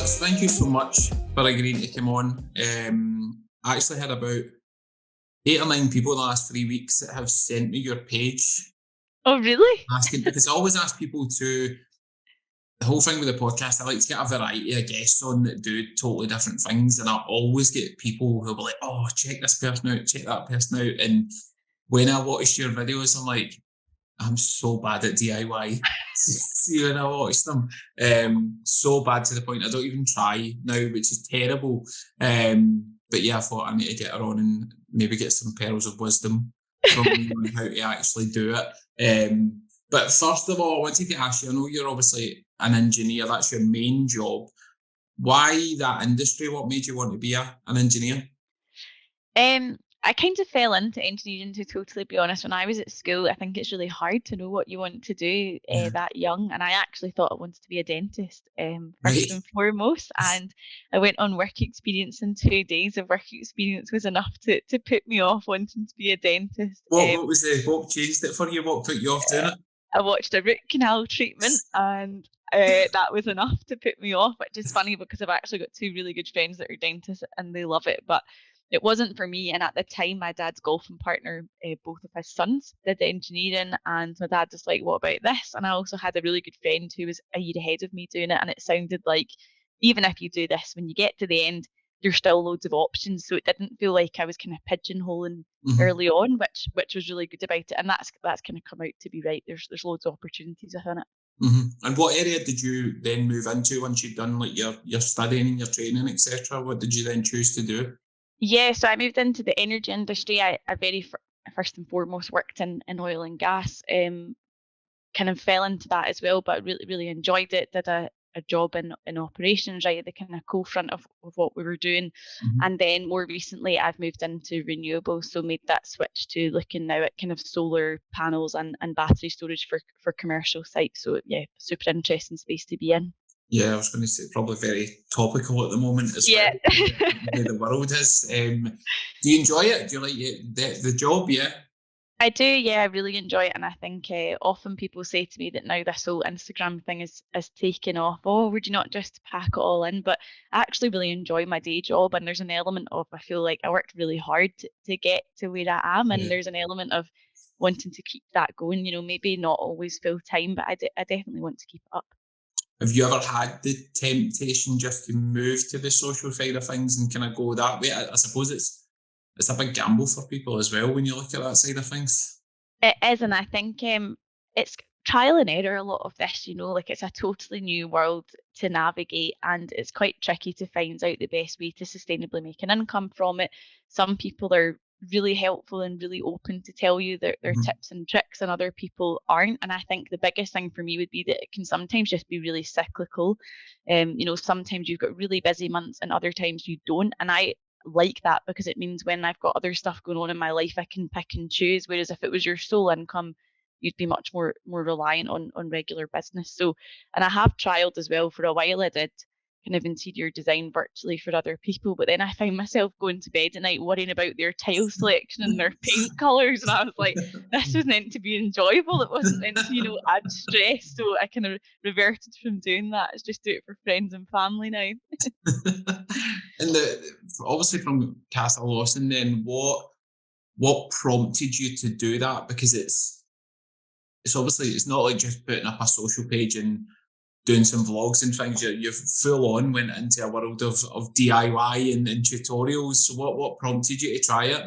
Alex, thank you so much for agreeing to come on. I actually had about 8 or 9 people in the last 3 weeks that have sent me your page Oh, really? asking, because I always ask people to, the whole thing with the podcast, I like to get a variety of guests on that do totally different things. And I always get people who'll be like, oh, check this person out, check that person out. And when I watch your videos, I'm like, I'm so bad at DIY. See, when I watch them, so bad to the point I don't even try now, which is terrible. But yeah, I thought I need to get her on and maybe get some pearls of wisdom from you on how to actually do it. But first of all, I wanted to ask you, I know you're obviously an engineer, that's your main job. Why that industry? What made you want to be an engineer? I kind of fell into engineering, to totally be honest. When I was at school, I think it's really hard to know what you want to do Yeah. that young. And I actually thought I wanted to be a dentist Right. first and foremost. And I went on work experience, and 2 days of work experience was enough to put me off wanting to be a dentist. What changed it for you? What put you off doing it? I watched a root canal treatment, and that was enough to put me off, which is funny because I've actually got two really good friends that are dentists and they love it, but it wasn't for me. And at the time, my dad's golfing partner, both of his sons did engineering, and my dad was like, what about this? And I also had a really good friend who was a year ahead of me doing it, and it sounded like even if you do this, when you get to the end, there's still loads of options. So it didn't feel like I was kind of pigeonholing early on, which was really good about it. And that's kind of come out to be right. There's loads of opportunities within it. And what area did you then move into once you'd done like your studying and your training, etc.? What did you then choose to do? Yeah, so I moved into the energy industry. I very first and foremost worked in oil and gas. Kind of fell into that as well, but really enjoyed it. Did a job in operations, right at the kind of cold front of what we were doing. And then more recently I've moved into renewables, so made that switch to looking now at kind of solar panels and battery storage for commercial sites. So yeah, super interesting space to be in. Yeah, I was going to say probably very topical at the moment as Yeah. well. The way the world is. Do you enjoy it? Do you like the job? Yeah. I do, yeah, I really enjoy it, and I think often people say to me that now this whole Instagram thing is taken off. Oh, would you not just pack it all in? But I actually really enjoy my day job, and there's an element of I feel like I worked really hard to get to where I am, and Yeah. there's an element of wanting to keep that going. You know, maybe not always full time, but I definitely want to keep it up. Have you ever had the temptation just to move to the social side of things and kind of go that way? I suppose it's a big gamble for people as well when you look at that side of things. It is, and I think it's trial and error a lot of this, like it's a totally new world to navigate, and it's quite tricky to find out the best way to sustainably make an income from it. Some people are really helpful and really open to tell you their tips and tricks, and other people aren't. And I think the biggest thing for me would be that it can sometimes just be really cyclical. Sometimes you've got really busy months and other times you don't. And I like that because it means when I've got other stuff going on in my life, I can pick and choose. Whereas if it was your sole income, you'd be much more reliant on regular business. So, and I have trialed as well for a while. I did kind of interior design virtually for other people, but then I found myself going to bed at night worrying about their tile selection and their paint colours, and I was like, this was meant to be enjoyable. It wasn't meant to, add stress. So I kind of reverted from doing that. It's just do it for friends and family now. And obviously from Casa Lawson, then what prompted you to do that? Because it's obviously it's not like just putting up a social page and doing some vlogs and things. You've full on went into a world of DIY and tutorials. So what prompted you to try it?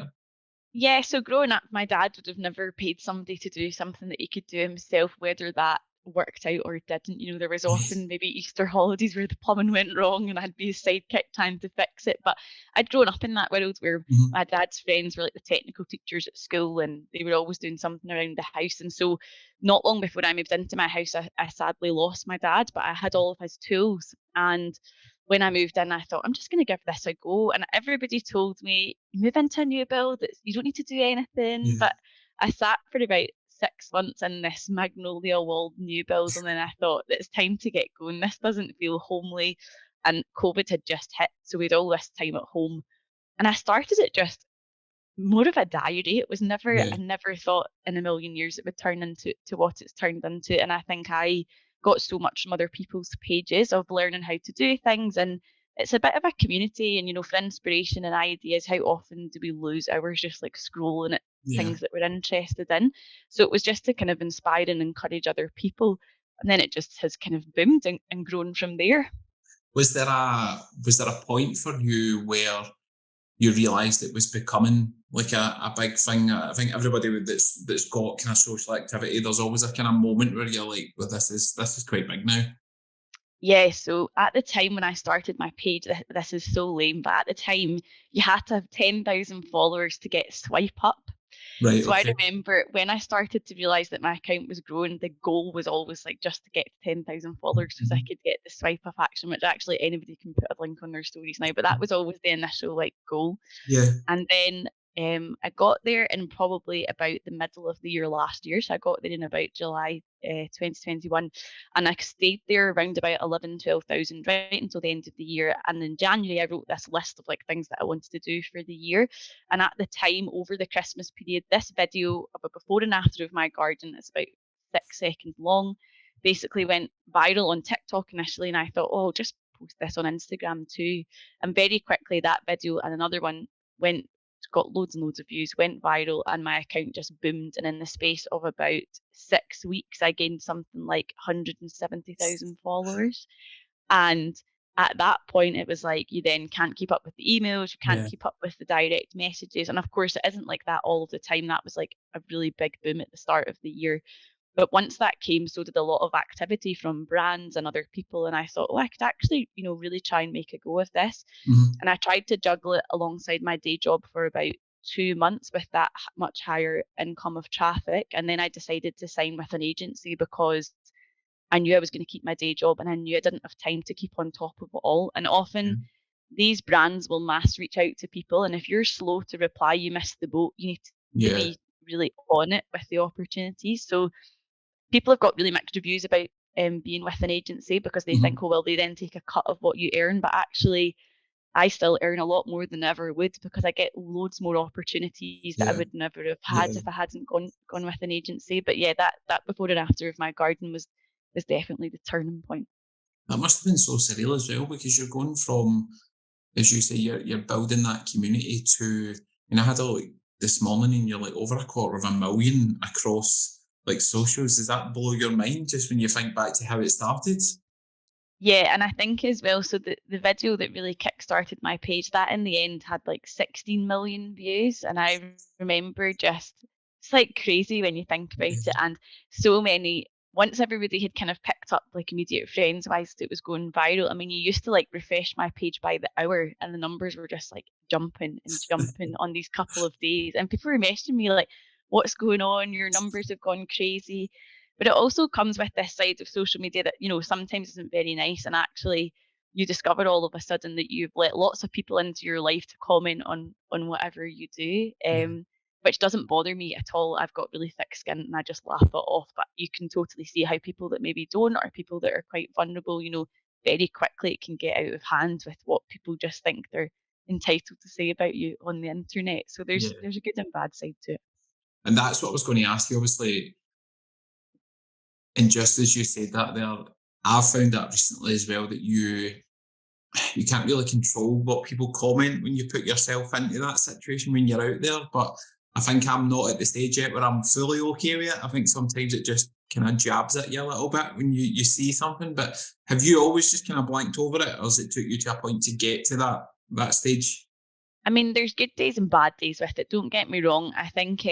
Yeah, so growing up, my dad would have never paid somebody to do something that he could do himself, whether that worked out or didn't. There was often maybe Easter holidays where the plumbing went wrong and I'd be a sidekick trying to fix it. But I'd grown up in that world where my dad's friends were like the technical teachers at school, and they were always doing something around the house. And so not long before I moved into my house, I sadly lost my dad, but I had all of his tools. And when I moved in, I thought, I'm just going to give this a go. And everybody told me, move into a new build, you don't need to do anything. Yeah. But I sat for about 6 months in this magnolia walled new build, and then I thought, it's time to get going. This doesn't feel homely. And COVID had just hit, so we had all this time at home. And I started it just more of a diary. It was never, Yeah. I never thought in a million years it would turn into what it's turned into. And I think I got so much from other people's pages of learning how to do things. And it's a bit of a community. And, for inspiration and ideas, how often do we lose hours just like scrolling at Yeah. things that we're interested in? So it was just to kind of inspire and encourage other people. And then it just has kind of boomed and grown from there. Was there a point for you where you realised it was becoming like a big thing? I think everybody that's got kind of social activity, there's always a kind of moment where you're like, well, this is quite big now. Yeah, so at the time when I started my page, this is so lame, but at the time you had to have 10,000 followers to get swipe up. Right. So I Okay. remember when I started to realize that my account was growing, the goal was always like just to get to 10,000 followers so I Mhm. could get the swipe up action, which actually anybody can put a link on their stories now. But that was always the initial like goal. Yeah. And then I got there in probably about the middle of the year last year. So I got there in about July 2021. And I stayed there around about 11, 12,000 right until the end of the year. And in January, I wrote this list of like things that I wanted to do for the year. And at the time, over the Christmas period, this video of a before and after of my garden is about 6 seconds long. Basically went viral on TikTok initially. And I thought, oh, I'll just post this on Instagram too. And very quickly, that video and another one went got loads and loads of views, went viral, and my account just boomed. And in the space of about 6 weeks, I gained something like 170,000 followers. And at that point, it was like you then can't keep up with the emails, you can't Yeah. keep up with the direct messages. And of course, it isn't like that all of the time. That was like a really big boom at the start of the year. But once that came, so did a lot of activity from brands and other people. And I thought, oh, I could actually, really try and make a go of this. Mhm. And I tried to juggle it alongside my day job for about 2 months with that much higher income of traffic. And then I decided to sign with an agency because I knew I was going to keep my day job and I knew I didn't have time to keep on top of it all. And Yeah. often these brands will mass reach out to people. And if you're slow to reply, you miss the boat. You need to Yeah. be really on it with the opportunities. So people have got really mixed reviews about being with an agency because they think, Mhm. oh, well, they then take a cut of what you earn. But actually, I still earn a lot more than ever would because I get loads more opportunities that I Yeah. would never have had Yeah. if I hadn't gone with an agency. But yeah, that before and after of my garden was definitely the turning point. That must have been so surreal as well because you're going from, as you say, you're building that community to. I had a look this morning, and you're like over 250,000 across like socials. Does that blow your mind just when you think back to how it started? Yeah, and I think as well, so the video that really kickstarted my page, that in the end had like 16 million views. And I remember just, it's like crazy when you think about it. And so many, once everybody had kind of picked up, like immediate friends wise, it was going viral. I mean, you used to like refresh my page by the hour and the numbers were just like jumping and jumping on these couple of days. And people were messaging me like, what's going on? Your numbers have gone crazy. But it also comes with this side of social media that, sometimes isn't very nice. And actually, you discover all of a sudden that you've let lots of people into your life to comment on whatever you do, Yeah. which doesn't bother me at all. I've got really thick skin and I just laugh it off. But you can totally see how people that maybe don't, or people that are quite vulnerable, very quickly it can get out of hand with what people just think they're entitled to say about you on the internet. So Yeah. there's a good and bad side to it. And that's what I was going to ask you. Obviously, and just as you said that there, I've found that recently as well that you can't really control what people comment when you put yourself into that situation when you're out there. But I think I'm not at the stage yet where I'm fully okay with it. I think sometimes it just kind of jabs at you a little bit when you see something. But have you always just kind of blanked over it, or has it took you to a point to get to that stage? I mean, there's good days and bad days with it. Don't get me wrong. I think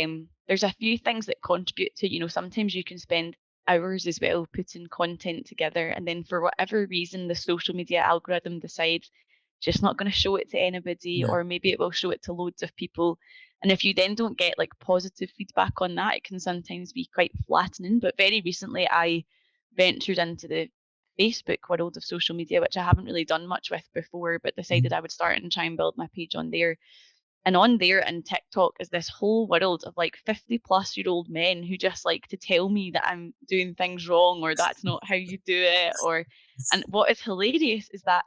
there's a few things that contribute to, sometimes you can spend hours as well putting content together. And then for whatever reason, the social media algorithm decides just not going to show it to anybody, Yeah. or maybe it will show it to loads of people. And if you then don't get like positive feedback on that, it can sometimes be quite flattening. But very recently, I ventured into the Facebook world of social media, which I haven't really done much with before, but decided Mhm. I would start and try and build my page on there. And on there and TikTok is this whole world of like 50-plus-year-old men who just like to tell me that I'm doing things wrong or that's not how you do it. And what is hilarious is that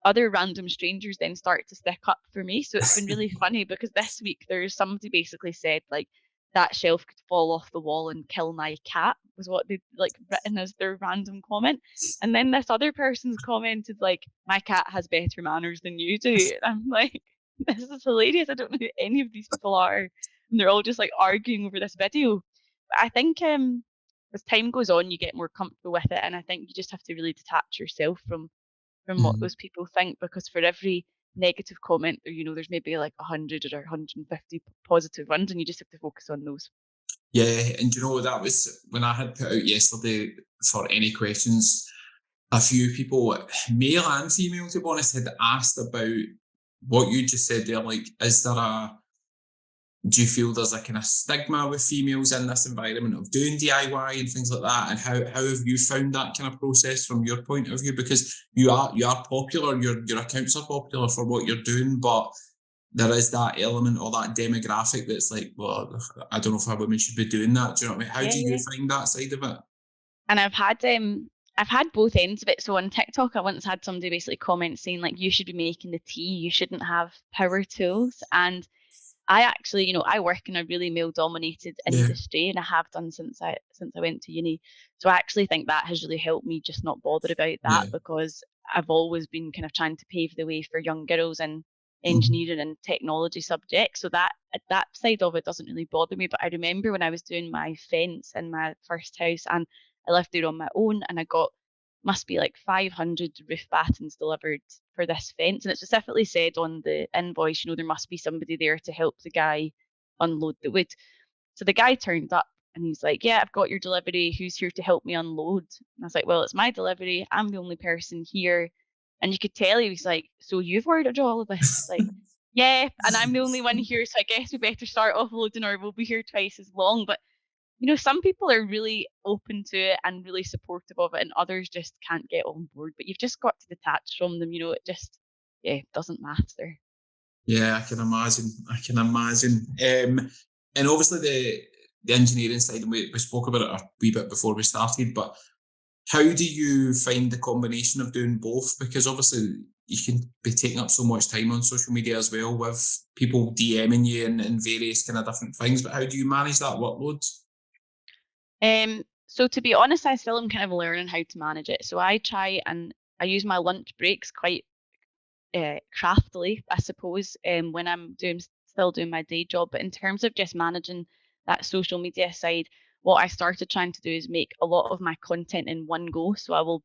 other random strangers then start to stick up for me. So it's been really funny because this week there's somebody basically said like, that shelf could fall off the wall and kill my cat, was what they'd like written as their random comment. And then this other person's commented like, my cat has better manners than you do. And I'm like, this is hilarious. I don't know who any of these people are. And they're all just like arguing over this video. But I think as time goes on, you get more comfortable with it. And I think you just have to really detach yourself from what Mhm. those people think, because for every negative comment there, there's maybe like 100 or 150 positive ones, and you just have to focus on those. Yeah, and you know that was when I had put out yesterday for any questions. A few people, male and female, to be honest, had asked about what you just said there. Like, is there a do you feel there's a kind of stigma with females in this environment of doing DIY and things like that? And how have you found that kind of process from your point of view? Because you are popular, your accounts are popular for what you're doing, but there is that element or that demographic that's like, well, I don't know if a woman should be doing that. Do you know what I mean? How Yeah, do you yeah. find that side of it? And I've had both ends of it. So on TikTok, I once had somebody basically comment saying like, you should be making the tea, you shouldn't have power tools. And I actually, I work in a really male dominated Yeah, industry, and I have done since I went to uni. So I actually think that has really helped me just not bother about that, yeah. because I've always been kind of trying to pave the way for young girls in Mhm. engineering and technology subjects. So that side of it doesn't really bother me. But I remember when I was doing my fence in my first house, and I lived there on my own, and I got must be like 500 roof battens delivered for this fence. And it specifically said on the invoice, there must be somebody there to help the guy unload the wood. So the guy turned up and he's like, yeah, I've got your delivery. Who's here to help me unload? And I was like, well, it's my delivery. I'm the only person here. And you could tell he was like, so you've ordered all of this? He's like, yeah, and I'm the only one here. So I guess we better start offloading or we'll be here twice as long. But some people are really open to it and really supportive of it, and others just can't get on board. But you've just got to detach from them. It just, yeah, doesn't matter. Yeah, I can imagine. I can imagine. And obviously the engineering side, and we spoke about it a wee bit before we started, but how do you find the combination of doing both? Because obviously you can be taking up so much time on social media as well with people DMing you and various kind of different things. But how do you manage that workload? So to be honest, I still am kind of learning how to manage it. So I try and I use my lunch breaks quite craftily, I suppose, when I'm still doing my day job. But in terms of just managing that social media side, what I started trying to do is make a lot of my content in one go. So I will,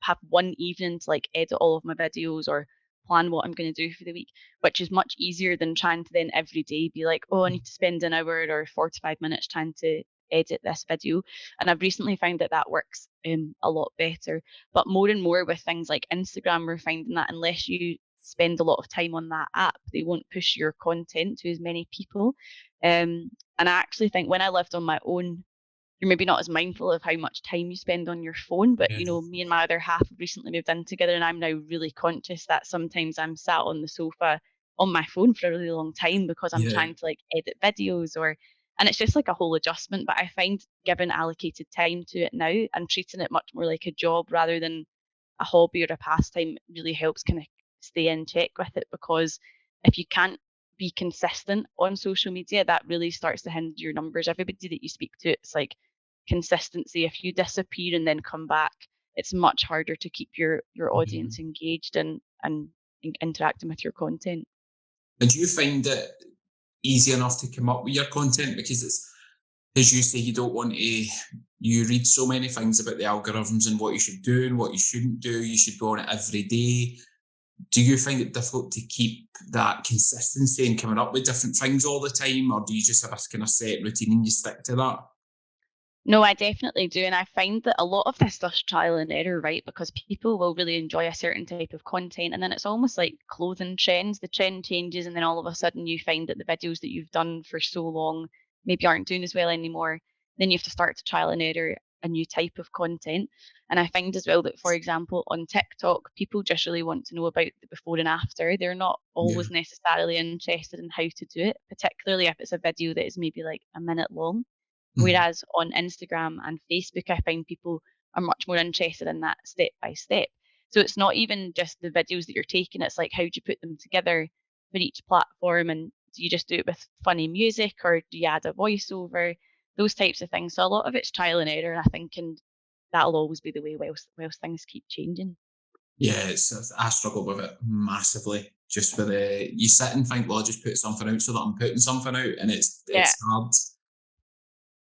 have one evening to like edit all of my videos or plan what I'm going to do for the week, which is much easier than trying to then every day be like, oh, I need to spend an hour or 45 minutes trying to edit this video. And I've recently found that that works a lot better. But more and more with things like Instagram, we're finding that unless you spend a lot of time on that app, they won't push your content to as many people. And I actually think when I lived on my own, you're maybe not as mindful of how much time you spend on your phone. But Yeah. me and my other half have recently moved in together, and I'm now really conscious that sometimes I'm sat on the sofa on my phone for a really long time because I'm Yeah. trying to like edit videos and it's just like a whole adjustment. But I find giving allocated time to it now and treating it much more like a job rather than a hobby or a pastime really helps kind of stay in check with it, because if you can't be consistent on social media, that really starts to hinder your numbers. Everybody that you speak to, it's like consistency. If you disappear and then come back, it's much harder to keep your Mhm. audience engaged and interacting with your content. And do you find it easy enough to come up with your content? Because it's, as you say, you don't want to, you read so many things about the algorithms and what you should do and what you shouldn't do. You should go on it every day. Do you find it difficult to keep that consistency and coming up with different things all the time? Or do you just have a kind of set routine and you stick to that? No, I definitely do. And I find that a lot of this stuff's trial and error, right? Because people will really enjoy a certain type of content. And then it's almost like clothing trends. The trend changes, and then all of a sudden you find that the videos that you've done for so long maybe aren't doing as well anymore. Then you have to start to trial and error a new type of content. And I find as well that, for example, on TikTok, people just really want to know about the before and after. They're not Yeah. always necessarily interested in how to do it, particularly if it's a video that is maybe like a minute long. Mhm. Whereas on Instagram and Facebook, I find people are much more interested in that step by step. So it's not even just the videos that you're taking, it's like how do you put them together for each platform, and do you just do it with funny music, or do you add a voiceover? Those types of things. So a lot of it's trial and error, I think, and that'll always be the way whilst things keep changing. Yeah, I struggle with it massively. Just for you sit and think, well, I'll just put something out so that I'm putting something out, and Yeah. it's hard.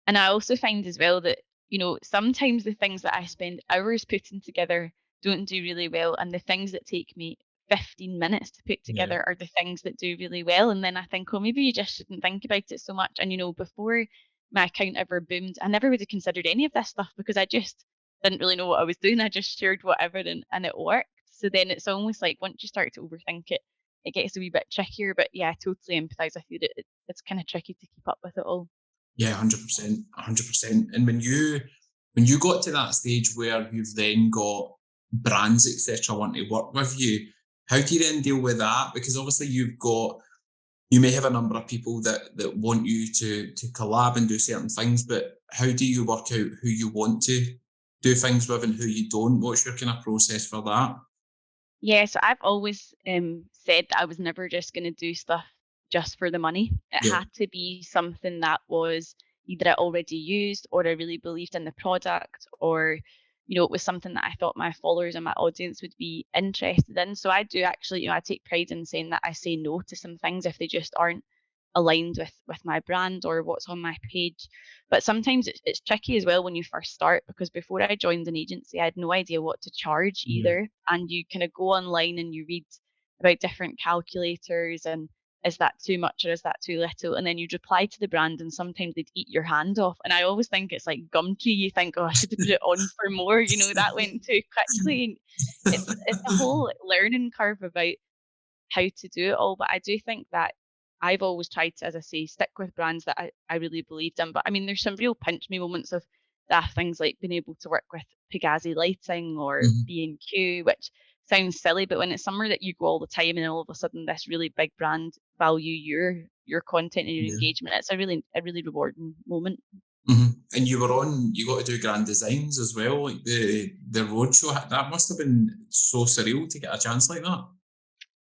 And I also find as well that, sometimes the things that I spend hours putting together don't do really well. And the things that take me 15 minutes to put Yeah, together are the things that do really well. And then I think, oh, maybe you just shouldn't think about it so much. And, before my account ever boomed, I never would have considered any of this stuff because I just didn't really know what I was doing. I just shared whatever and it worked. So then it's almost like once you start to overthink it, it gets a wee bit trickier. But yeah, I totally empathize with you that it's kind of tricky to keep up with it all. yeah, 100%, 100%. And when you got to that stage where you've then got brands etc. want to work with you, how do you then deal with that? Because obviously you may have a number of people that want you to collab and do certain things, but how do you work out who you want to do things with and who you don't? What's your kind of process for that? Yeah, so I've always said that I was never just going to do stuff just for the money. It Yeah. had to be something that was either I already used or I really believed in the product, or it was something that I thought my followers and my audience would be interested in. So I do actually, I take pride in saying that I say no to some things if they just aren't aligned with my brand or what's on my page. But sometimes it's tricky as well when you first start, because before I joined an agency, I had no idea what to charge Yeah. either. And you kind of go online and you read about different calculators and is that too much or is that too little? And then you'd reply to the brand and sometimes they'd eat your hand off. And I always think it's like Gumtree. You think, oh, I should have put it on for more, that went too quickly. It's a whole learning curve about how to do it all. But I do think that I've always tried to, as I say, stick with brands that I really believed in. But I mean, there's some real pinch me moments of daft things like being able to work with Pegasi lighting or Mhm. B&Q, which sounds silly, but when it's somewhere that you go all the time and all of a sudden this really big brand value your content and your Yeah. engagement, it's a really rewarding moment. And you got to do grand designs as well, like the roadshow. That must have been so surreal to get a chance like that.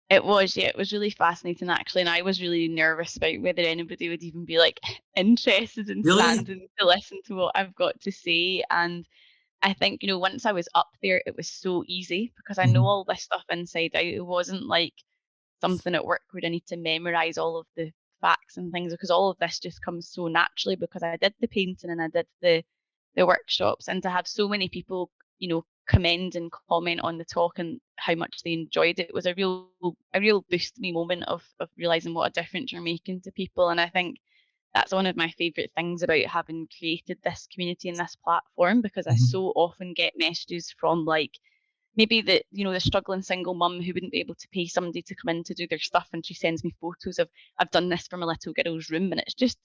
It was, yeah, it was really fascinating actually, and I was really nervous about whether anybody would even be like interested in Really? standing to listen to what I've got to say. And I think, once I was up there, it was so easy because I know Mhm. all this stuff inside out. It wasn't like something at work where I need to memorize all of the facts and things, because all of this just comes so naturally because I did the painting and I did the workshops. And to have so many people, commend and comment on the talk and how much they enjoyed it was a real boost me moment of realizing what a difference you're making to people. And I think that's one of my favorite things about having created this community and this platform, because I Mhm. so often get messages from like maybe the struggling single mum who wouldn't be able to pay somebody to come in to do their stuff, and she sends me photos of, I've done this for my little girl's room, and it's just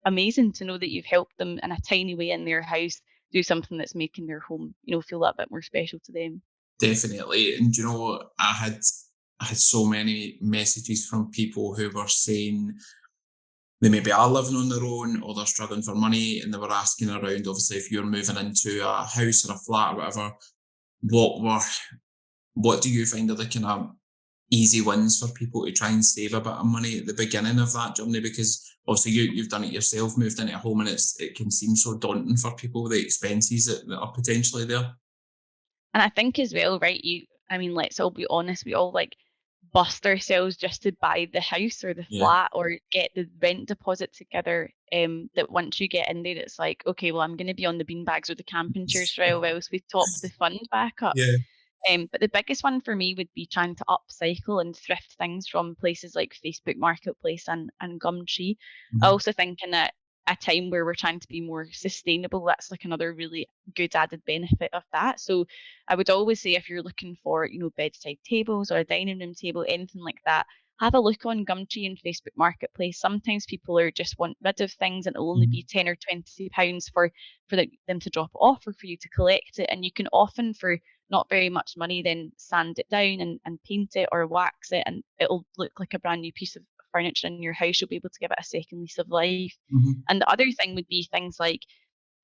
amazing to know that you've helped them in a tiny way in their house do something that's making their home feel that bit more special to them. Definitely. And I had so many messages from people who were saying they maybe are living on their own or they're struggling for money, and they were asking around, obviously, if you're moving into a house or a flat or whatever, what were what do you find are the kind of easy wins for people to try and save a bit of money at the beginning of that journey? Because obviously you've done it yourself, moved into a home, and it can seem so daunting for people, the expenses that are potentially there. And I think as well, right, I mean, let's all be honest, we all like bust ourselves just to buy the house or the Yeah. flat or get the rent deposit together. That once you get in there, it's like, okay, well, I'm going to be on the beanbags or the camping chairs for a while, so we top the fund back up. Yeah. But the biggest one for me would be trying to upcycle and thrift things from places like Facebook Marketplace and Gumtree. I Mhm. also think in a time where we're trying to be more sustainable, that's like another really good added benefit of that. So I would always say if you're looking for, bedside tables or a dining room table, anything like that, have a look on Gumtree and Facebook Marketplace. Sometimes people are just want rid of things and it'll only be Mhm. 10 or 20 pounds for them to drop it off or for you to collect it. And you can often, for not very much money, then sand it down and paint it or wax it, and it'll look like a brand new piece of furniture in your house. You'll be able to give it a second lease of life. Mhm. And the other thing would be things like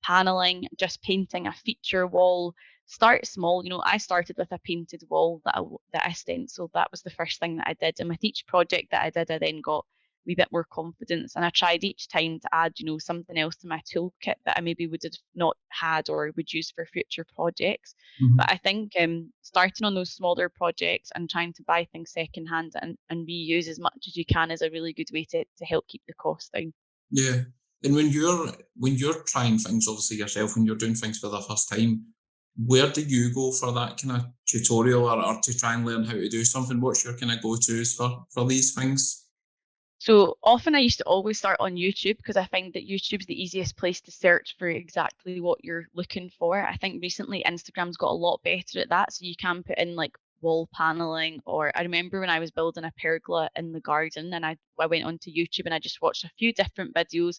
paneling, just painting a feature wall. Start small. I started with a painted wall that I stenciled. That was the first thing that I did. And with each project that I did, I then got wee bit more confidence. And I tried each time to add, something else to my toolkit that I maybe would have not had or would use for future projects. But I think starting on those smaller projects and trying to buy things secondhand and reuse as much as you can is a really good way to help keep the cost down. Yeah. And when you're trying things, obviously yourself, when you're doing things for the first time, where do you go for that kind of tutorial, or to try and learn how to do something? What's your kind of go-tos for these things? So often I used to always start on YouTube because I find that YouTube's the easiest place to search for exactly what you're looking for. I think recently Instagram's got a lot better at that. So you can put in like wall paneling, or I remember when I was building a pergola in the garden and I went onto YouTube and I just watched a few different videos,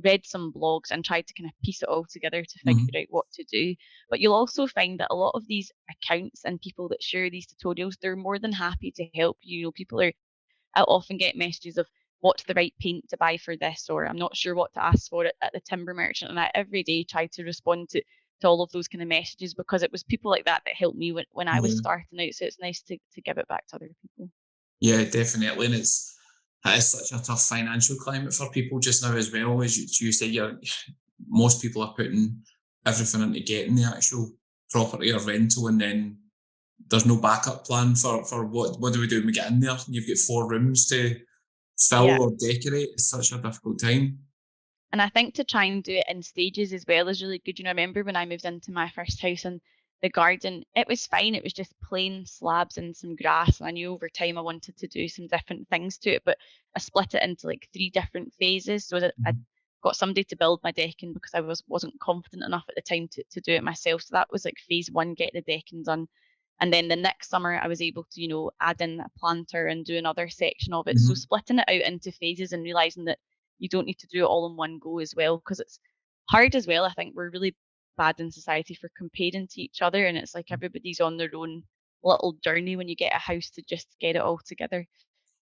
read some blogs and tried to kind of piece it all together to figure Hmm. out what to do. But you'll also find that a lot of these accounts and people that share these tutorials, they're more than happy to help you. People are I'll often get messages of what's the right paint to buy for this, or I'm not sure what to ask for it at the timber merchant. And I every day try to respond to all of those kind of messages because it was people like that that helped me when I was Yeah. starting out. So it's nice to give it back to other people. Yeah, definitely. And it is such a tough financial climate for people just now as well. As you say, most people are putting everything into getting the actual property or rental, and then there's no backup plan for what do we do when we get in there? You've got 4 rooms to Yeah. fill or decorate. It's such a difficult time. And I think to try and do it in stages as well is really good. I remember when I moved into my first house and the garden, it was fine. It was just plain slabs and some grass. And I knew over time I wanted to do some different things to it, but I split it into like 3 different phases so that I Mhm. got somebody to build my decking because I wasn't confident enough at the time to do it myself. So that was like phase one, get the decking done. And then the next summer I was able to, add in a planter and do another section of it. So Mhm. splitting it out into phases and realizing that you don't need to do it all in one go as well because it's hard as well. I think we're really bad in society for comparing to each other, and it's like everybody's on their own little journey when you get a house to just get it all together.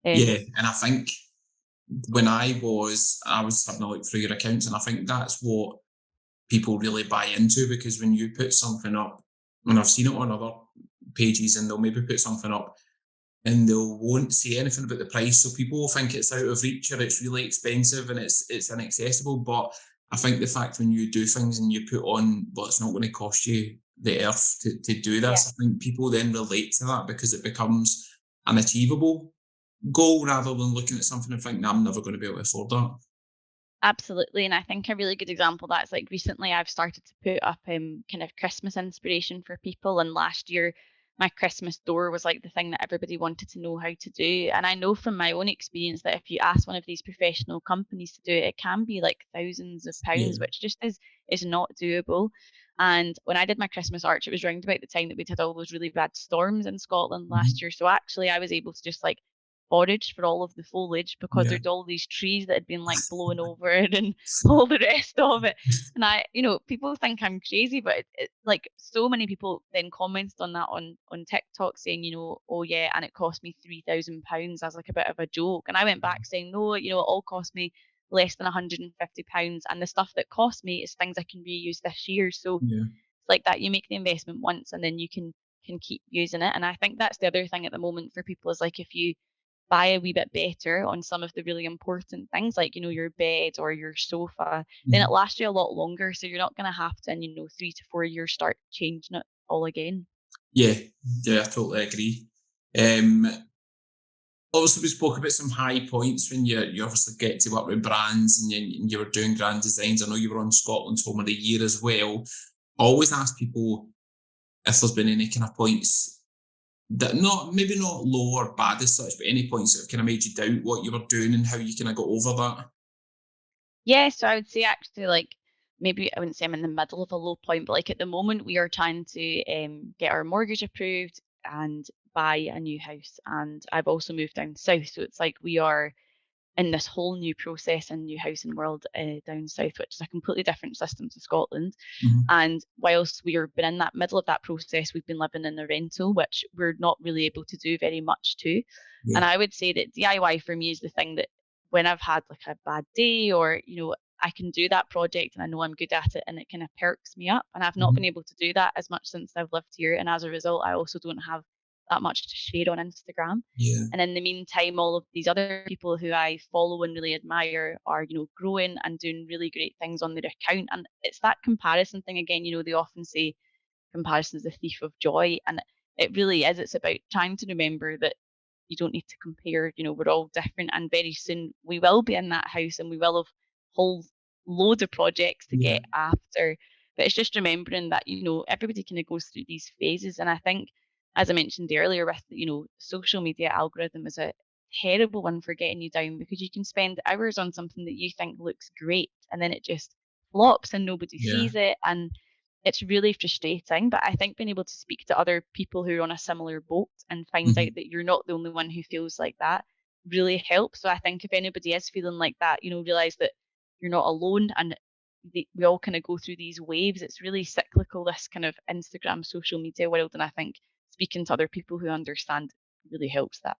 Yeah, Um, and I think when I was having a look through your accounts, and I think that's what people really buy into, because when you put something up, and I've seen it on other pages, and they'll maybe put something up and they won't say anything about the price, so people will think it's out of reach or it's really expensive and it's inaccessible. But I think the fact when you do things and you put on, well, it's not going to cost you the earth to do yeah. this, I think people then relate to that because it becomes an achievable goal rather than looking at something and thinking, "Nah, I'm never going to be able to afford that." Absolutely, and I think a really good example of that's like recently I've started to put up kind of Christmas inspiration for people, and last year my Christmas door was like the thing that everybody wanted to know how to do. And I know from my own experience that if you ask one of these professional companies to do it, it can be like thousands of pounds, Yeah. which just is not doable. And when I did my Christmas arch, it was around about the time that we'd had all those really bad storms in Scotland last Mhm. year. So actually I was able to just like forage for all of the foliage because Yeah. there's all these trees that had been like blown over it and all the rest of it. And people think I'm crazy, but like so many people then commented on that on TikTok saying, oh yeah, and it cost me £3,000 as like a bit of a joke. And I went back saying, no, it all cost me less than £150, and the stuff that cost me is things I can reuse this year. So Yeah. it's like that. You make the investment once, and then you can keep using it. And I think that's the other thing at the moment for people is like if you buy a wee bit better on some of the really important things like your bed or your sofa, then it Mhm. lasts you a lot longer, so you're not going to have to in 3 to 4 years start changing it all again. Yeah. Yeah, I totally agree. Um, Obviously, we spoke about some high points when you obviously get to work with brands, and you were doing grand designs. I know you were on Scotland's Home of the Year as well. I always ask people if there's been any kind of points that, not maybe not low or bad as such, but any points that have kind of made you doubt what you were doing and how you kind of got over that. Yeah, so I would say actually like maybe I wouldn't say I'm in the middle of a low point, but like at the moment we are trying to get our mortgage approved and buy a new house, and I've also moved down south, so it's like we are in this whole new process and new housing world down south, which is a completely different system to Scotland. Mhm. And whilst we've been in that middle of that process, we've been living in a rental, which we're not really able to do very much to. Yeah. And I would say that DIY for me is the thing that when I've had like a bad day or, I can do that project and I know I'm good at it and it kind of perks me up. And I've not been Mhm. able to do that as much since I've lived here. And as a result, I also don't have that much to share on Instagram. Yeah. And in the meantime, all of these other people who I follow and really admire are, growing and doing really great things on their account. And it's that comparison thing again. They often say comparison is the thief of joy. And it really is. It's about trying to remember that you don't need to compare. We're all different. And very soon we will be in that house and we will have whole loads of projects to Yeah. get after. But it's just remembering that, everybody kind of goes through these phases. And I think, as I mentioned earlier, with, social media algorithm is a terrible one for getting you down because you can spend hours on something that you think looks great and then it just flops and nobody Yeah. sees it. And it's really frustrating, but I think being able to speak to other people who are on a similar boat and find out Mhm. that you're not the only one who feels like that really helps. So I think if anybody is feeling like that, realize that you're not alone and we all kind of go through these waves. It's really cyclical, this kind of Instagram social media world. And I think speaking to other people who understand really helps that.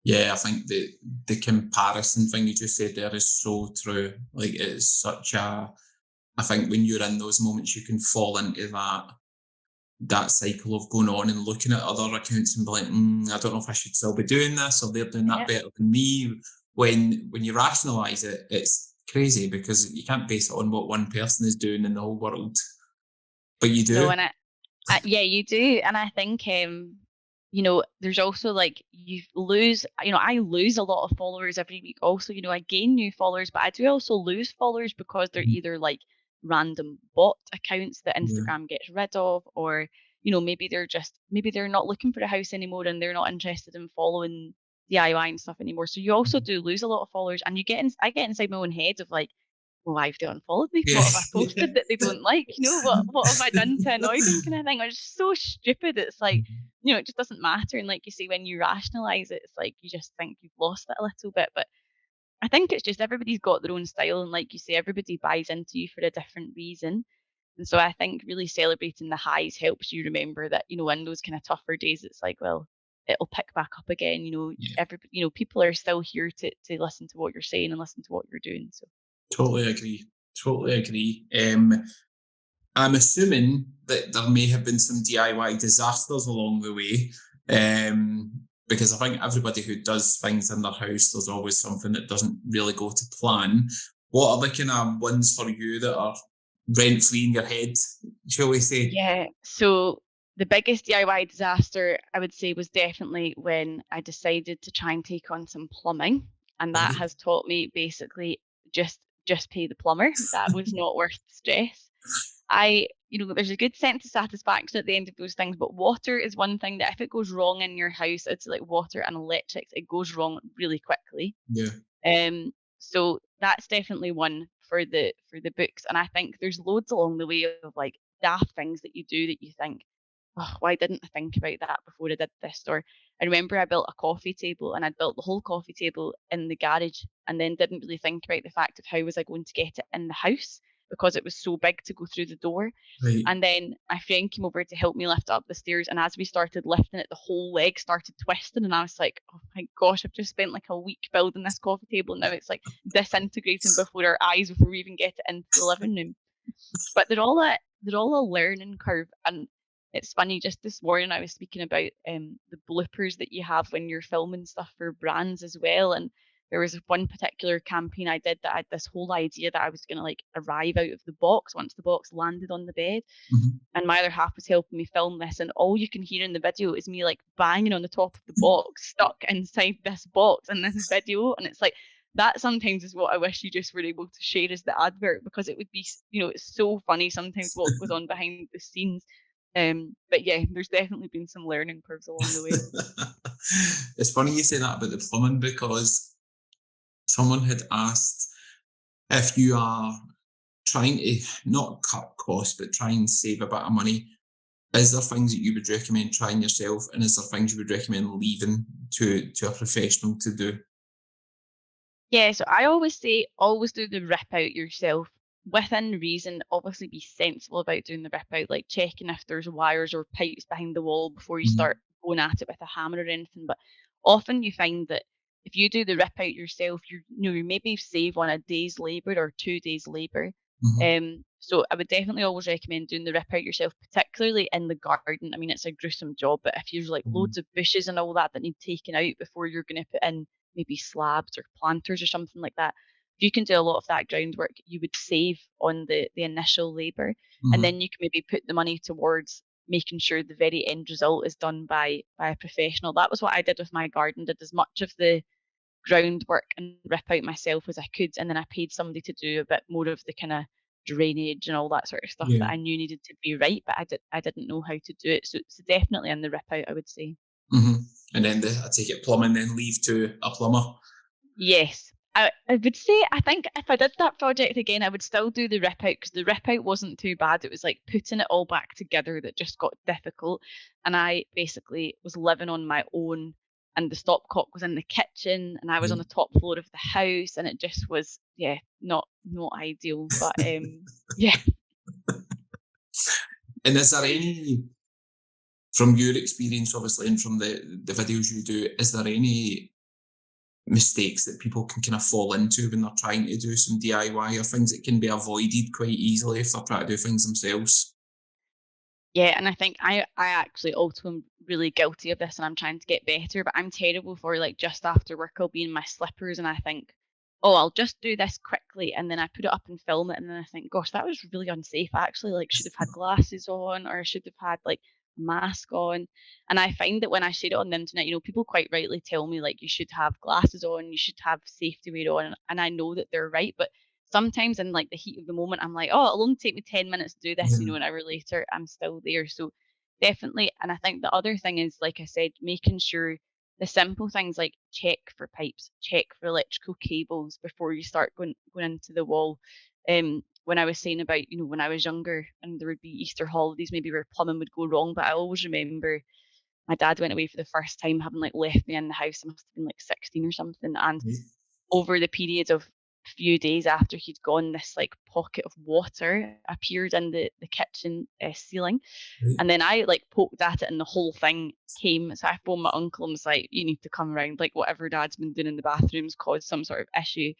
Yeah, I think the comparison thing you just said there is so true. Like it's such a I think when you're in those moments you can fall into that cycle of going on and looking at other accounts and be like, I don't know if I should still be doing this or they're doing that Yeah. better than me. When you rationalize it, it's crazy because you can't base it on what one person is doing in the whole world, but you No, do. and yeah, you do. And I think, there's also like you lose, I lose a lot of followers every week. Also, I gain new followers, but I do also lose followers because they're Mhm. either like random bot accounts that Yeah. Instagram gets rid of, or, maybe they're not looking for a house anymore and they're not interested in following DIY and stuff anymore. So you also Mhm. do lose a lot of followers and I get inside my own head of like, well, why have they unfollowed me? Yeah. What have I posted that they don't like? What have I done to annoy them kind of thing? It's just so stupid. It's like, it just doesn't matter. And like you say, when you rationalize it, it's like you just think you've lost it a little bit. But I think it's just everybody's got their own style. And like you say, everybody buys into you for a different reason. And so I think really celebrating the highs helps you remember that, in those kind of tougher days, it's like, well, it'll pick back up again. Yeah. People are still here to listen to what you're saying and listen to what you're doing. So Totally agree. Totally agree. I'm assuming that there may have been some DIY disasters along the way, because I think everybody who does things in their house, there's always something that doesn't really go to plan. What are the kind of ones for you that are rent free in your head, shall we say? yeah. So the biggest DIY disaster I would say was definitely when I decided to try and take on some plumbing. And that Right. has taught me basically just pay the plumber. That was not worth the stress. There's a good sense of satisfaction at the end of those things, but water is one thing that if it goes wrong in your house, it's like water and electrics, it goes wrong really quickly. Yeah. So that's definitely one for the books. And I think there's loads along the way of like daft things that you do that you think, oh, why didn't I think about that before I did this? Or I remember I built a coffee table and I'd built the whole coffee table in the garage and then didn't really think about the fact of how was I going to get it in the house because it was so big to go through the door. Right. And then my friend came over to help me lift up the stairs. And as we started lifting it, the whole leg started twisting. And I was like, oh my gosh, I've just spent like a week building this coffee table. And now it's like disintegrating before our eyes before we even get it into the living room. But they're all a learning curve. And it's funny, just this morning I was speaking about the bloopers that you have when you're filming stuff for brands as well. And there was one particular campaign I did that I had this whole idea that I was gonna like arrive out of the box once the box landed on the bed. Mhm. And my other half was helping me film this, and all you can hear in the video is me like banging on the top of the box, stuck inside this box in this video. And it's like that sometimes is what I wish you just were able to share as the advert because it would be, it's so funny sometimes what goes on behind the scenes. But yeah, there's definitely been some learning curves along the way. It's funny you say that about the plumbing because someone had asked if you are trying to not cut costs but try and save a bit of money. Is there things that you would recommend trying yourself, and is there things you would recommend leaving to a professional to do? Yeah, so I always say always do the rip out yourself within reason. Obviously, be sensible about doing the rip out, like checking if there's wires or pipes behind the wall before you Mhm. start going at it with a hammer or anything. But often you find that if you do the rip out yourself, you maybe save on a day's labor or 2 days labor. Mhm. So I would definitely always recommend doing the rip out yourself, particularly in the garden. I mean, it's a gruesome job, but if you're like Mhm. loads of bushes and all that that need taken out before you're going to put in maybe slabs or planters or something like that, if you can do a lot of that groundwork, you would save on the initial labour, and Mhm. then you can maybe put the money towards making sure the very end result is done by a professional. That was what I did with my garden. Did as much of the groundwork and rip out myself as I could, and then I paid somebody to do a bit more of the kind of drainage and all that sort of stuff Yeah. that I knew needed to be right, but I didn't know how to do it. So it's definitely in the rip out, I would say. Mhm. And then I take it plumbing, then leave to a plumber. Yes. I would say I think if I did that project again, I would still do the rip out because the rip out wasn't too bad. It was like putting it all back together that just got difficult. And I basically was living on my own and the stopcock was in the kitchen and I was on Right. the top floor of the house and it just was, yeah, not ideal. But yeah. And is there any, from your experience, obviously, and from the videos you do, is there any mistakes that people can kind of fall into when they're trying to do some DIY, or things that can be avoided quite easily if they're trying to do things themselves? Yeah, and I think I actually also am really guilty of this and I'm trying to get better, but I'm terrible for like just after work I'll be in my slippers and I think, oh, I'll just do this quickly and then I put it up and film it and then I think, gosh, that was really unsafe. I actually like should have had glasses on or I should have had like a mask on. And I find that when I share it on the internet, people quite rightly tell me like you should have glasses on, you should have safety wear on, and I know that they're right, but sometimes in like the heat of the moment, I'm like, oh, it'll only take me 10 minutes to do this, Yeah. an hour later, I'm still there. So definitely. And I think the other thing is, like I said, making sure the simple things like check for pipes, check for electrical cables before you start going into the wall. When I was saying about, when I was younger and there would be Easter holidays, maybe where plumbing would go wrong, but I always remember my dad went away for the first time, having like left me in the house. I must have been like 16 or something, and Right. over the period of few days after he'd gone, this like pocket of water appeared in the kitchen ceiling, Right. and then I like poked at it, and the whole thing came. So I phoned my uncle and was like, "You need to come around. Like whatever Dad's been doing in the bathrooms caused some sort of issue."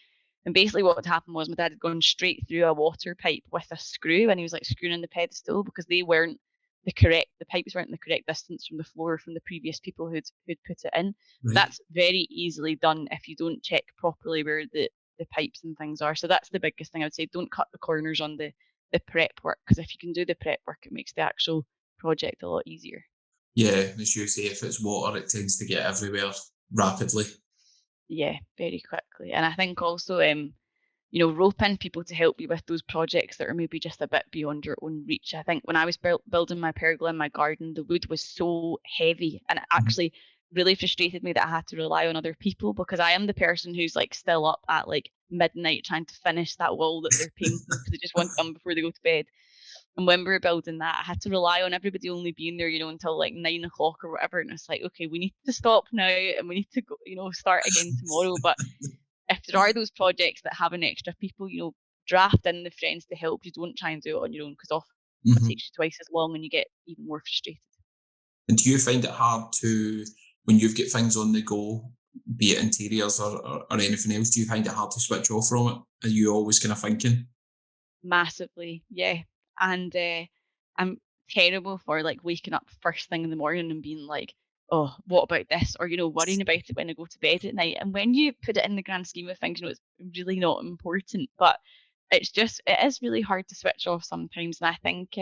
And basically, what had happened was my dad had gone straight through a water pipe with a screw, and he was like screwing in the pedestal because the pipes weren't the correct distance from the floor from the previous people who'd put it in. Right. That's very easily done if you don't check properly where the pipes and things are. So that's the biggest thing I would say. Don't cut the corners on the prep work because if you can do the prep work, it makes the actual project a lot easier. Yeah, as you say, if it's water, it tends to get everywhere rapidly. Yeah, very quickly. And I think also, rope in people to help you with those projects that are maybe just a bit beyond your own reach. I think when I was building my pergola in my garden, the wood was so heavy and it Mhm. actually really frustrated me that I had to rely on other people because I am the person who's like still up at like midnight trying to finish that wall that they're painting because they just want it done before they go to bed. And when we were building that, I had to rely on everybody only being there, until like 9 o'clock or whatever. And it's like, okay, we need to stop now and we need to go, start again tomorrow. But if there are those projects that have an extra people, draft in the friends to help you. Don't try and do it on your own because often it Mhm. takes you twice as long and you get even more frustrated. And do you find it hard to, when you've got things on the go, be it interiors or anything else, do you find it hard to switch off from it? Are you always kind of thinking? Massively, yeah. And I'm terrible for like waking up first thing in the morning and being like, oh, what about this? Or, worrying about it when I go to bed at night. And when you put it in the grand scheme of things, it's really not important. But it is really hard to switch off sometimes. And I think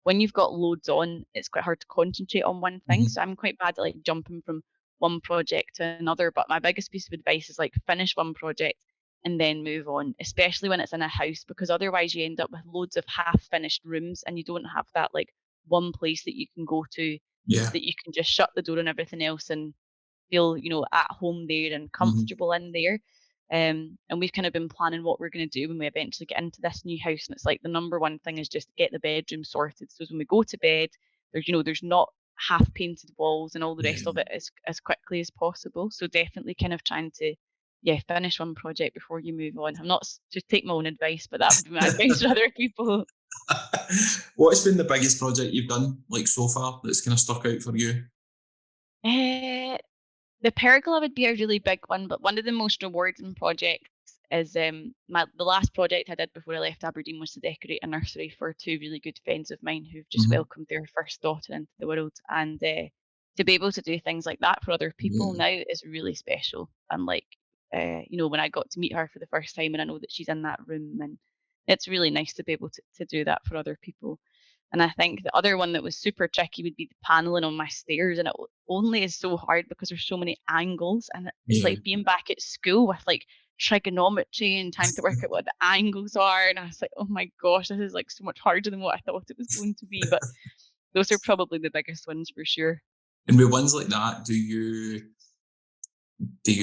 when you've got loads on, it's quite hard to concentrate on one thing. Mhm. So I'm quite bad at like jumping from one project to another. But my biggest piece of advice is like finish one project and then move on, especially when it's in a house, because otherwise you end up with loads of half finished rooms and you don't have that like one place that you can go to Yeah. that you can just shut the door on everything else and feel, at home there and Mhm. comfortable in there. And we've kind of been planning what we're going to do when we eventually get into this new house. And it's like the number one thing is just get the bedroom sorted. So when we go to bed, there's not half painted walls and all the rest of Yeah. it as quickly as possible. So definitely kind of trying to, yeah, finish one project before you move on. I'm not to take my own advice, but that would be my advice to other people. What has been the biggest project you've done, like so far, that's kind of stuck out for you? Eh, the pergola would be a really big one, but one of the most rewarding projects is the last project I did before I left Aberdeen was to decorate a nursery for two really good friends of mine who've just Mhm. welcomed their first daughter into the world. And to be able to do things like that for other people Yeah. now is really special. And like, when I got to meet her for the first time and I know that she's in that room, and it's really nice to be able to do that for other people. And I think the other one that was super tricky would be the paneling on my stairs. And it only is so hard because there's so many angles. And it's Yeah. like being back at school with like trigonometry and trying to work out what the angles are. And I was like, oh my gosh, this is like so much harder than what I thought it was going to be. But those are probably the biggest ones for sure. And with ones like that, do you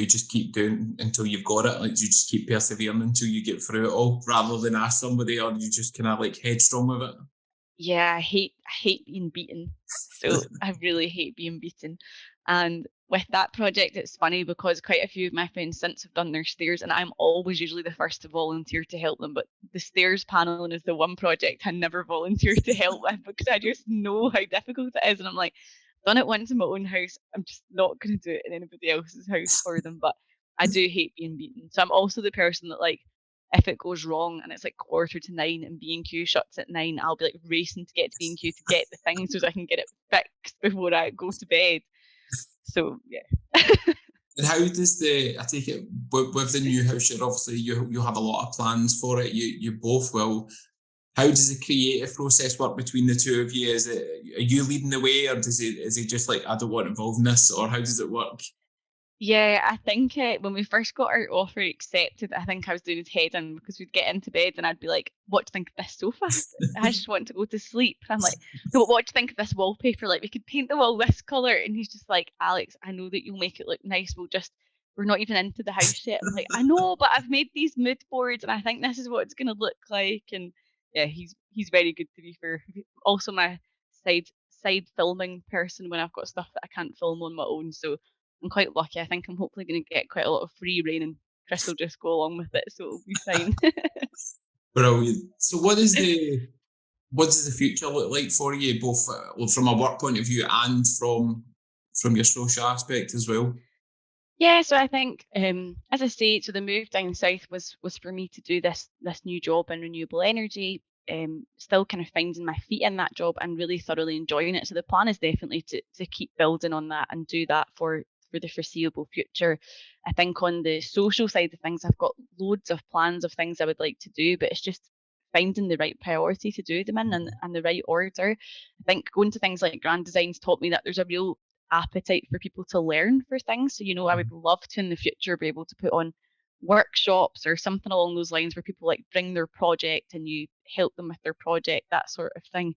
just keep doing until you've got it? Like, do you just keep persevering until you get through it all, rather than ask somebody, or do you just kind of like headstrong with it? Yeah, I hate being beaten. So I really hate being beaten. And with that project, it's funny because quite a few of my friends since have done their stairs, and I'm always usually the first to volunteer to help them. But the stairs paneling is the one project I never volunteer to help with because I just know how difficult it is. And I'm like, done it once in my own house. I'm just not going to do it in anybody else's house for them. But I do hate being beaten. So I'm also the person that like if it goes wrong and it's like 8:45 and B&Q shuts at 9, I'll be like racing to get to B&Q to get the thing so that I can get it fixed before I go to bed. So yeah. And how does I take it with the new house, you're obviously you have a lot of plans for it. You both will. How does the creative process work between the two of you? Are you leading the way, or is he just like, I don't want involved in this, or how does it work? Yeah, I think when we first got our offer accepted, I think I was doing his head in because we'd get into bed and I'd be like, "What do you think of this sofa? I just want to go to sleep." And I'm like, "No, but what do you think of this wallpaper? Like, we could paint the wall this color." And he's just like, "Alex, I know that you'll make it look nice. We're not even into the house yet." I'm like, "I know, but I've made these mood boards and I think this is what it's gonna look like." And yeah, he's very good to be fair. Also, my side filming person when I've got stuff that I can't film on my own, so I'm quite lucky. I think I'm hopefully going to get quite a lot of free reign, and Chris will just go along with it, so it'll be fine. Brilliant. So what does the future look like for you, both from a work point of view and from your social aspect as well? Yeah, so I think, as I say, so the move down south was for me to do this new job in renewable energy. Still kind of finding my feet in that job and really thoroughly enjoying it. So the plan is definitely to keep building on that and do that for the foreseeable future. I think on the social side of things, I've got loads of plans of things I would like to do, but it's just finding the right priority to do them in and the right order. I think going to things like grand designs taught me that there's a real appetite for people to learn for things. So, I would love to in the future be able to put on workshops or something along those lines where people like bring their project and you help them with their project, that sort of thing.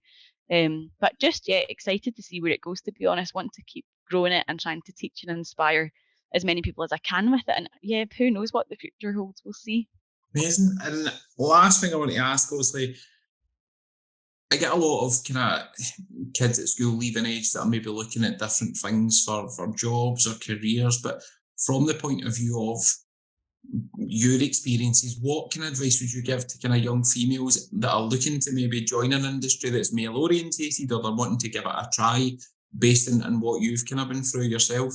But just yeah, excited to see where it goes, to be honest. Want to keep growing it and trying to teach and inspire as many people as I can with it. And yeah, who knows what the future holds? We'll see. Amazing. And last thing I want to ask, obviously, I get a lot of kind of kids at school leaving age that are maybe looking at different things for jobs or careers, but from the point of view of your experiences, what kind of advice would you give to kind of young females that are looking to maybe join an industry that's male orientated, or they're wanting to give it a try based on what you've kind of been through yourself?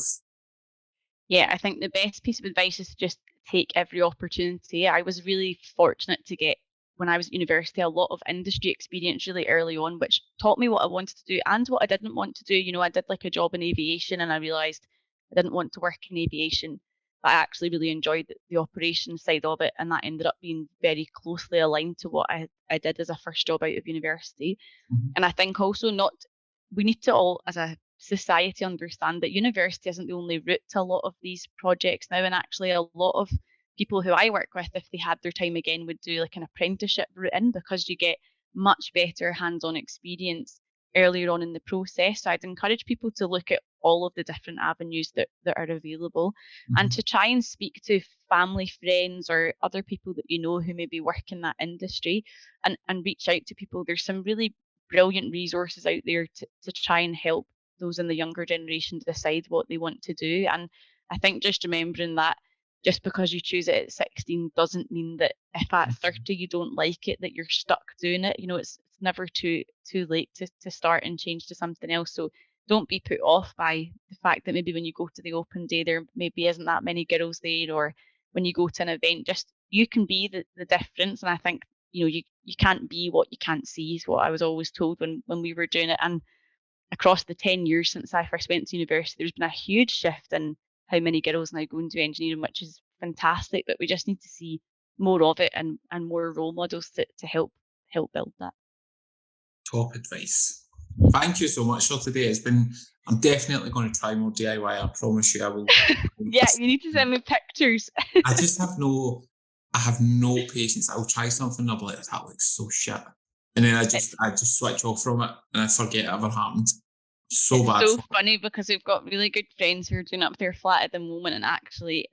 Yeah, I think the best piece of advice is to just take every opportunity. I was really fortunate to get, when I was at university, a lot of industry experience really early on, which taught me what I wanted to do and what I didn't want to do. I did like a job in aviation and I realized I didn't want to work in aviation, but I actually really enjoyed the operations side of it. And that ended up being very closely aligned to what I did as a first job out of university. Mhm. And I think also not, we need to all, as a society, understand that university isn't the only route to a lot of these projects now. And actually, a lot of people who I work with, if they had their time again, would do like an apprenticeship route in because you get much better hands on experience earlier on in the process. So I'd encourage people to look at all of the different avenues that are available and to try and speak to family, friends, or other people that you know who maybe work in that industry and reach out to people. There's some really brilliant resources out there to try and help those in the younger generation decide what they want to do. And I think just remembering that just because you choose it at 16 doesn't mean that if at 30 you don't like it, that you're stuck doing it. It's never too late to start and change to something else. So don't be put off by the fact that maybe when you go to the open day, there maybe isn't that many girls there, or when you go to an event, just you can be the difference. And I think, you can't be what you can't see is what I was always told when we were doing it. And across the 10 years since I first went to university, there's been a huge shift in how many girls now go into engineering, which is fantastic. But we just need to see more of it, and more role models to help build that. Top advice. Thank you so much for today. I'm definitely going to try more DIY. I promise you I will. Yeah, you need to send me pictures. I just have no patience. I'll try something and I'll be like, that looks so shit. And then I just switch off from it and I forget it ever happened. So It's bad. so funny because we've got really good friends who are doing up their flat at the moment, and actually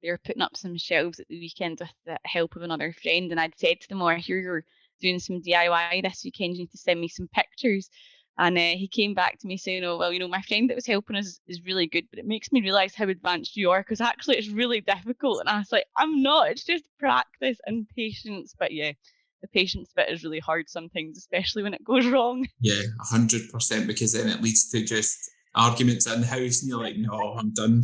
they're putting up some shelves at the weekend with the help of another friend. And I'd said to them, "Oh, I hear you're doing some DIY this weekend. You need to send me some pictures." And he came back to me saying, "Oh, well, my friend that was helping us is really good, but it makes me realise how advanced you are, because actually it's really difficult." And I was like, "I'm not. It's just practice and patience." But yeah, the patience bit is really hard sometimes, especially when it goes wrong. Yeah, 100%, because then it leads to just arguments in the house and you're like, no, I'm done.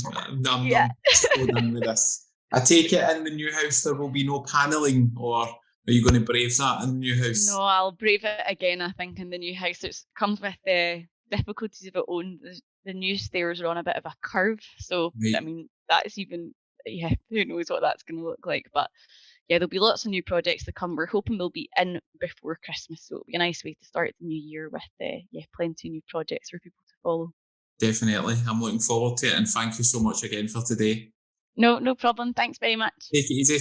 Yeah. I'm so done with this. I take it in the new house there will be no panelling, or are you going to brave that in the new house? No, I'll brave it again, I think, in the new house. It comes with the difficulties of its own. The new stairs are on a bit of a curve. So, I Right, mean, that's even, yeah, who knows what that's going to look like. But yeah, there'll be lots of new projects to come. We're hoping they'll be in before Christmas. So it'll be a nice way to start the new year with, plenty of new projects for people to follow. definitely. I'm looking forward to it, and thank you so much again for today. No problem. Thanks very much. Take it easy.